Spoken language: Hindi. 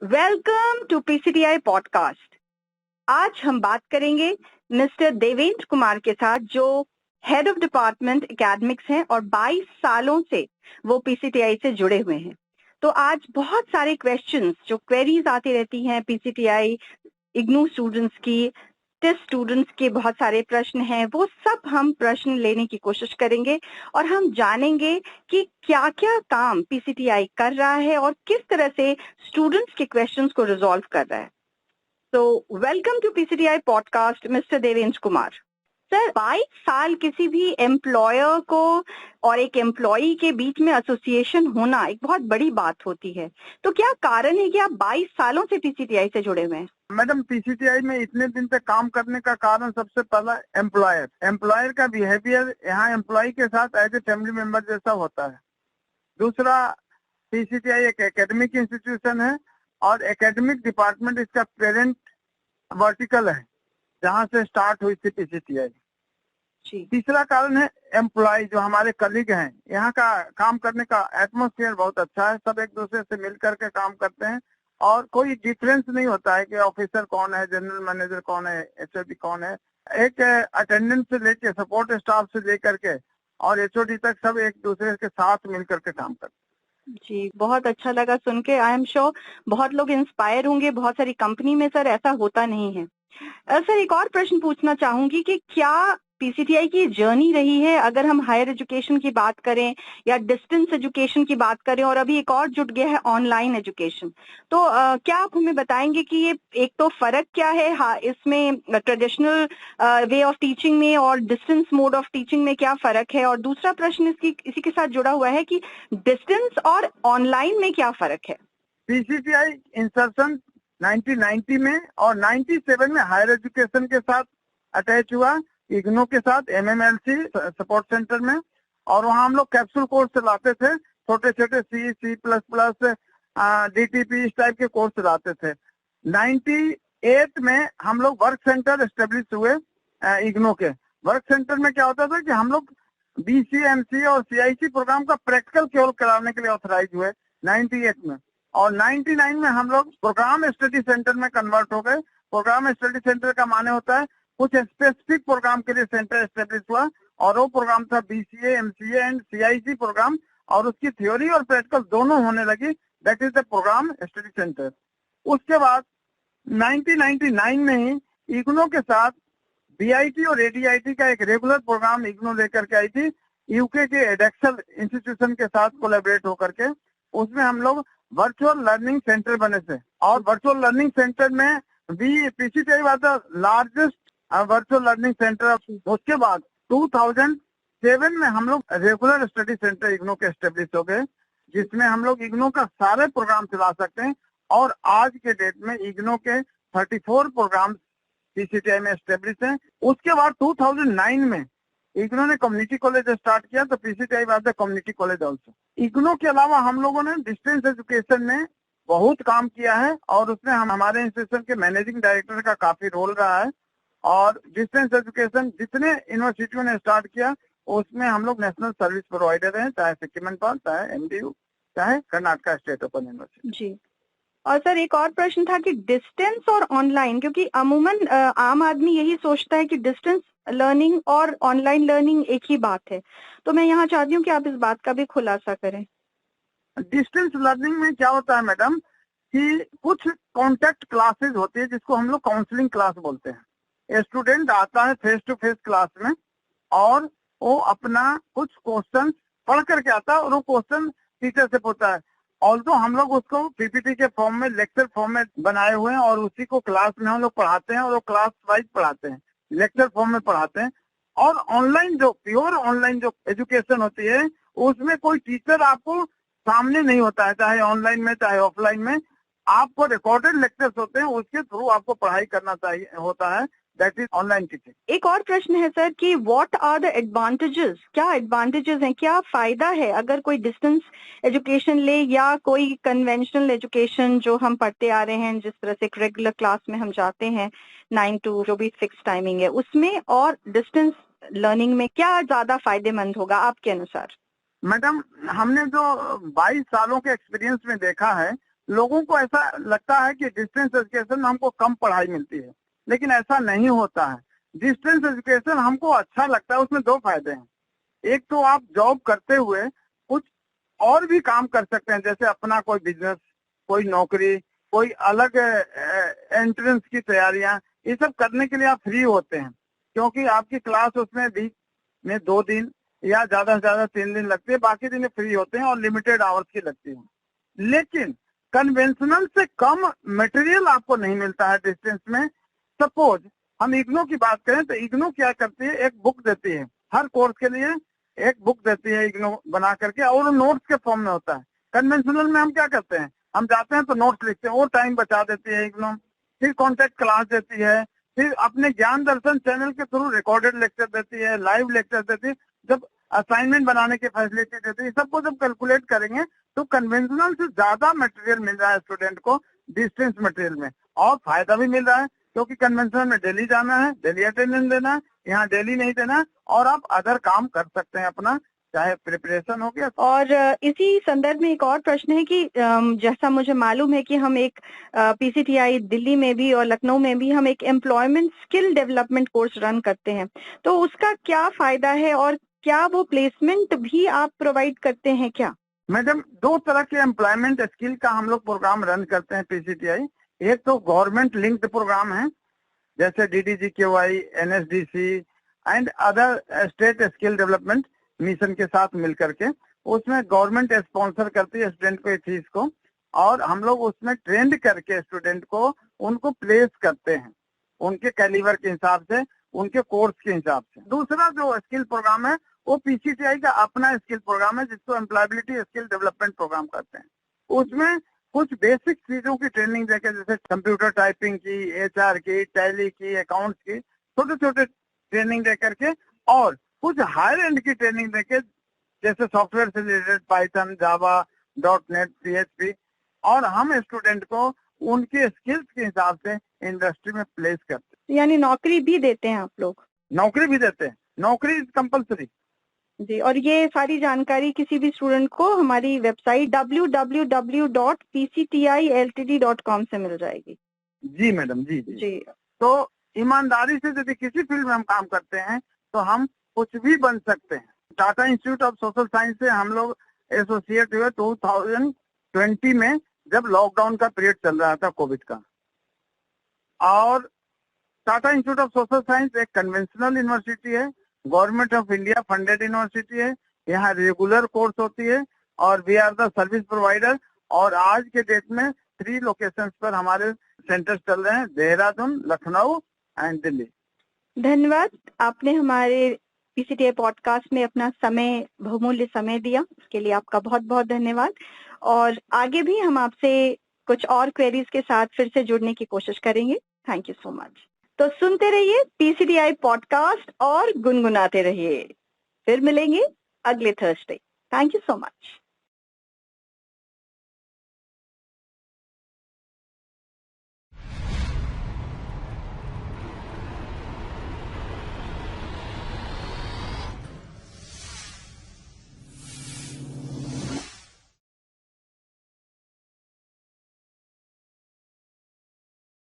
Welcome to PCTI podcast. आज हम बात करेंगे मिस्टर देवेंद्र कुमार के साथ, जो हेड ऑफ डिपार्टमेंट एकेडमिक्स हैं और 22 सालों से वो पीसीटीआई से जुड़े हुए हैं। तो आज बहुत सारे क्वेश्चंस, जो क्वेरीज आती रहती हैं पीसीटीआई इग्नू स्टूडेंट्स की, टेस्ट स्टूडेंट्स के बहुत सारे प्रश्न हैं, वो सब हम प्रश्न लेने की कोशिश करेंगे और हम जानेंगे कि क्या क्या काम पीसीटीआई कर रहा है और किस तरह से स्टूडेंट्स के क्वेश्चंस को रिजॉल्व कर रहा है। तो welcome to PCTI podcast mister Devendra Kumar. Sir, 22 साल किसी भी एम्प्लॉयर को और एक एम्प्लॉई के बीच में एसोसिएशन होना एक बहुत बड़ी बात होती है। तो क्या कारण है कि आप 22 सालों से पीसीटीआई से जुड़े हुए हैं? मैडम, पीसीटीआई में इतने दिन तक काम करने का कारण सबसे पहला एम्प्लॉयर का बिहेवियर यहाँ एम्प्लॉय के साथ एज ए फैमिली मेंबर जैसा होता है। दूसरा, पीसीटीआई एक एकेडमिक इंस्टीट्यूशन है और एकेडमिक डिपार्टमेंट इसका पेरेंट वर्टिकल है, जहाँ से स्टार्ट हुई थी पीसीटीआई। तीसरा कारण है एम्प्लॉय, जो हमारे कलीग हैं, यहाँ का काम करने का एटमोस्फेयर बहुत अच्छा है। सब एक दूसरे से मिल करके काम करते हैं और कोई डिफरेंस नहीं होता है कि ऑफिसर कौन है, जनरल मैनेजर कौन है, एचओडी कौन है। एक अटेंडेंस से लेके सपोर्ट स्टाफ से लेकर के और एचओडी तक सब एक दूसरे के साथ मिल करके काम करते हैं। जी, बहुत अच्छा लगा सुन के। आई एम श्योर बहुत लोग इंस्पायर होंगे। बहुत सारी कंपनी में सर ऐसा होता नहीं है। सर, एक और प्रश्न पूछना चाहूंगी कि क्या पीसीटीआई की जर्नी रही है, अगर हम हायर एजुकेशन की बात करें या डिस्टेंस एजुकेशन की बात करें, और अभी एक और जुट गया है ऑनलाइन एजुकेशन, तो क्या आप हमें बताएंगे कि ये एक तो फर्क क्या है इसमें ट्रेडिशनल वे ऑफ टीचिंग में और डिस्टेंस मोड ऑफ टीचिंग में क्या फर्क है? और दूसरा प्रश्न इसी के साथ जुड़ा हुआ है कि डिस्टेंस और ऑनलाइन में क्या फर्क है? पीसीटीआई इंसर्शन 1990 में और 97 में हायर एजुकेशन के साथ अटैच हुआ, इग्नू के साथ एमएमएलसी सपोर्ट सेंटर में। और वहाँ हम लोग कैप्सूल कोर्स चलाते थे, छोटे छोटे C++, डीटीपी इस टाइप के कोर्स चलाते थे। 98 में हम लोग वर्क सेंटर एस्टेब्लिश हुए इग्नू के। वर्क सेंटर में क्या होता था कि हम लोग BCMC और CIC प्रोग्राम का प्रैक्टिकल केवल कराने के लिए ऑथराइज हुए 98 में। और 99 में हम लोग प्रोग्राम स्टडी सेंटर में कन्वर्ट हो गए। प्रोग्राम स्टडी सेंटर का माने होता है कुछ स्पेसिफिक प्रोग्राम के लिए सेंटर एस्टेब्लिश हुआ, और वो प्रोग्राम था BCA, MCA and CIC programme, और उसकी थ्योरी और प्रैक्टिकल दोनों होने लगी। That is the programme study centre. उसके बाद 1999 में ही इग्नू के साथ BIT और ADIT का एक रेगुलर प्रोग्राम इग्नू लेकर के आई थी, यूके के एडेक्सल इंस्टीट्यूशन के साथ कोलैबोरेट होकर के। उसमें हम लोग वर्चुअल लर्निंग सेंटर बने थे, और वर्चुअल लर्निंग सेंटर में भी PCTI was the largest virtual learning centre. उसके बाद 2007 में हम लोग रेगुलर स्टडी सेंटर इग्नू के एस्टेब्लिश हो गए, जिसमें हम लोग इग्नू का सारे प्रोग्राम चला सकते हैं। और आज के डेट में इग्नू के 34 प्रोग्राम पीसीटीआई में एस्टेब्लिश हैं। उसके बाद 2009 में इग्नू ने कम्युनिटी कॉलेज स्टार्ट किया, तो PCTI was the community college also. IGNOU के अलावा हम लोगों ने डिस्टेंस एजुकेशन में बहुत काम किया है, और उसमें हमारे इंस्टीट्यूशन के मैनेजिंग डायरेक्टर का काफी रोल रहा है। और डिस्टेंस एजुकेशन जितने यूनिवर्सिटियों ने स्टार्ट किया, उसमें हम लोग नेशनल सर्विस प्रोवाइडर हैं, चाहे सिक्किम मनपाल, चाहे MDU, चाहे कर्नाटका स्टेट ओपन यूनिवर्सिटी। जी। और सर, एक और प्रश्न था कि डिस्टेंस और ऑनलाइन, क्योंकि अमूमन आम आदमी यही सोचता है कि डिस्टेंस लर्निंग और ऑनलाइन लर्निंग एक ही बात है। तो मैं यहाँ चाहती हूँ कि आप इस बात का भी खुलासा करें। डिस्टेंस लर्निंग में क्या होता है मैडम, कि कुछ कॉन्टेक्ट क्लासेस होती है जिसको हम लोग काउंसलिंग क्लास बोलते हैं। स्टूडेंट आता है फेस टू फेस क्लास में, और वो अपना कुछ क्वेश्चन पढ़ करके आता है, और वो क्वेश्चन टीचर से पूछता है। ऑल्सो हम लोग उसको PPT के फॉर्म में, लेक्चर फॉर्म में बनाए हुए हैं, और उसी को क्लास में हम लोग पढ़ाते हैं, और वो क्लास वाइज पढ़ाते हैं, लेक्चर फॉर्म में पढ़ाते हैं। और ऑनलाइन जो प्योर ऑनलाइन जो एजुकेशन होती है, उसमें कोई टीचर आपको सामने नहीं होता है, चाहे ऑनलाइन में चाहे ऑफलाइन में। आपको रिकॉर्डेड लेक्चर्स होते हैं, उसके थ्रू आपको पढ़ाई करना चाहिए होता है। That is online teaching. एक और प्रश्न है सर कि व्हाट आर द एडवांटेजेस, क्या एडवांटेजेस हैं, क्या फायदा है अगर कोई डिस्टेंस एजुकेशन ले या कोई कन्वेंशनल एजुकेशन जो हम पढ़ते आ रहे हैं, जिस तरह से एक रेगुलर क्लास में हम जाते हैं 9 to जो भी फिक्स टाइमिंग है उसमें, और डिस्टेंस लर्निंग में क्या ज्यादा फायदेमंद होगा आपके अनुसार? मैडम, हमने जो 22 सालों के एक्सपीरियंस में देखा है, लोगों को ऐसा लगता है कि डिस्टेंस एजुकेशन में हमको कम पढ़ाई मिलती है, लेकिन ऐसा नहीं होता है। डिस्टेंस एजुकेशन हमको अच्छा लगता है, उसमें दो फायदे हैं। एक तो आप जॉब करते हुए कुछ और भी काम कर सकते हैं, जैसे अपना कोई बिजनेस, कोई नौकरी, कोई अलग एंट्रेंस की तैयारियां, ये सब करने के लिए आप फ्री होते हैं, क्योंकि आपकी क्लास उसमें वीक में 2 दिन या ज्यादा से ज्यादा 3 दिन लगती है, बाकी दिन फ्री होते हैं और लिमिटेड आवर्स की लगती है। लेकिन कन्वेंशनल से कम मटेरियल आपको नहीं मिलता है डिस्टेंस में। सपोज हम इग्नू की बात करें तो इग्नू क्या करती है, एक बुक देती है, हर कोर्स के लिए एक बुक देती है इग्नू बना करके, और वो नोट्स के फॉर्म में होता है। कन्वेंशनल में हम क्या करते हैं, हम जाते हैं तो नोट्स लिखते हैं, वो टाइम बचा देती है इग्नू। फिर कॉन्टेक्ट क्लास देती है, फिर अपने ज्ञान दर्शन चैनल के थ्रू रिकॉर्डेड लेक्चर देती है, लाइव लेक्चर देती है, जब असाइनमेंट बनाने की फैसिलिटी देती है। सबको जब कैलकुलेट करेंगे तो कन्वेंशनल से ज्यादा मटेरियल मिल रहा है स्टूडेंट को डिस्टेंस मटेरियल में, और फायदा भी मिल रहा है, क्योंकि कन्वेंशनल में डेली जाना है, डेली अटेंडेंस देना है, यहाँ डेली नहीं देना है, और आप अदर काम कर सकते हैं अपना, चाहे प्रिपरेशन हो गया। और इसी संदर्भ में एक और प्रश्न है कि जैसा मुझे मालूम है कि हम एक पीसीटीआई दिल्ली में भी और लखनऊ में भी हम एक employment skill development course run करते हैं, तो उसका क्या फायदा है और क्या वो प्लेसमेंट भी आप प्रोवाइड करते हैं क्या? मैडम, 2 तरह के एम्प्लॉयमेंट स्किल का हम लोग प्रोग्राम रन करते हैं पीसीटीआई। एक तो गवर्नमेंट लिंक्ड प्रोग्राम है, जैसे DDGKY, NSDC and other state skill development mission के साथ मिलकर के, उसमें गवर्नमेंट स्पॉन्सर करती है स्टूडेंट को इस चीज को, और हम लोग उसमें ट्रेंड करके स्टूडेंट को उनको प्लेस करते हैं उनके कैलिबर के हिसाब से, उनके कोर्स के हिसाब से। दूसरा जो स्किल प्रोग्राम है वो पीसीटीआई का अपना स्किल प्रोग्राम है, जिसको एम्प्लॉयबिलिटी स्किल डेवलपमेंट प्रोग्राम करते हैं। उसमें कुछ बेसिक चीजों की ट्रेनिंग देकर, जैसे कंप्यूटर टाइपिंग की, HR की, टैली की, अकाउंट्स की, छोटे छोटे ट्रेनिंग दे करके, और कुछ हायर एंड की ट्रेनिंग देके, जैसे सॉफ्टवेयर से रिलेटेड पाइथन, जावा, .NET, PHP, और हम स्टूडेंट को उनके स्किल्स के हिसाब से इंडस्ट्री में प्लेस करते हैं। यानी नौकरी भी देते हैं आप लोग? नौकरी भी देते हैं, नौकरी इज कंपल्सरी जी। और ये सारी जानकारी किसी भी स्टूडेंट को हमारी वेबसाइट www.pctiltd.com से मिल जाएगी? जी मैडम, जी जी। जी। तो ईमानदारी से यदि किसी फील्ड में हम काम करते हैं तो हम कुछ भी बन सकते हैं। Tata institute of social science से हम लोग एसोसिएट हुए 2020 में, जब लॉकडाउन का पीरियड चल रहा था कोविड का। और Tata institute of social science एक कन्वेंशनल यूनिवर्सिटी है, government of India funded university है, यहाँ रेगुलर कोर्स होती है, और we are the service provider. और आज के डेट में 3 लोकेशंस पर हमारे सेंटर्स चल रहे हैं, देहरादून, लखनऊ एंड दिल्ली। धन्यवाद, आपने हमारे पीसीटीआई पॉडकास्ट में अपना समय, बहुमूल्य समय दिया, उसके लिए आपका बहुत बहुत धन्यवाद। और आगे भी हम आपसे कुछ और क्वेरीज के साथ फिर से जुड़ने की कोशिश करेंगे। Thank you so much. तो सुनते रहिए पीसीटीआई पॉडकास्ट और गुनगुनाते रहिए। फिर मिलेंगे अगले Thursday. Thank you so much.